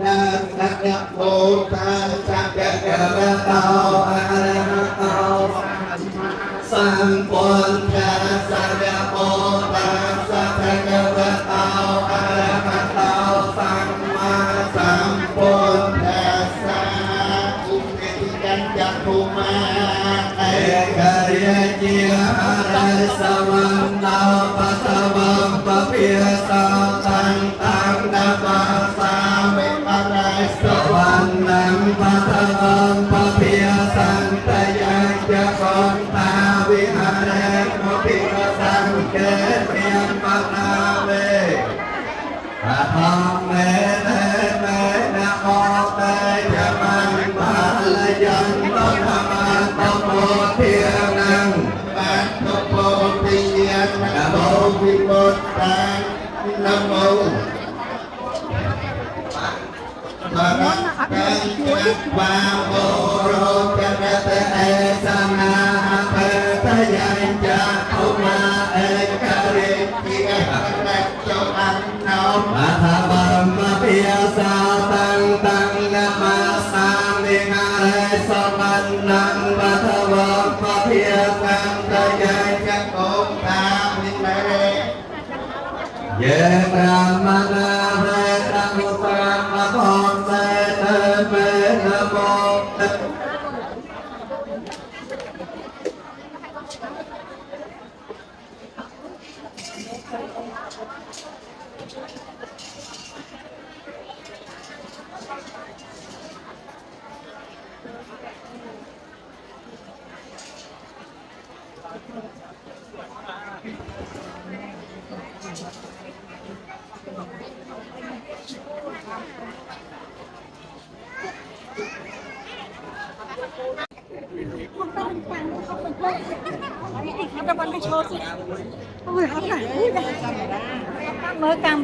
นัสสะยะโมตัสสะยะกะระโตอะระหะโตสัมพุทธัสสะยะโมตัสสะภะคะวะโตอะระหะโตสัมมาสัมพุทธัสสะอุเทติกันจักขุมาเอกเรียจิอารัสสวันโตปัสสะวัมปะพิยสาตังตังนะมาสามิอารัสสวันนังปัสสะวัมปะพิยสังตยังจะก่อนตาวิหารเรมพิกสังเกเปียมปะนาเวอะหังเมเนเมนะโมเตจะมังบาลยันโตธรรมังโตโมเทียนังปัตโตโพธิยันนะโมวิมุตตังนะโมปะระกังยักวาโมโรจนะเตเอสนาเปตยัญจะอุมาเอกริทิกะระโจอันโนอะหะบัมมะปิยสาตังตังนะมาสามิหะเรสมันนังปัทวัมมะปิยสังตยัญจะโกตาวิมะเรเยปรามนาเวนะมุตตะมะโพเตเตเมนะโมเตมันจะมันไปโชว์สิโอ้ยเขาไหนเมื่อกลาง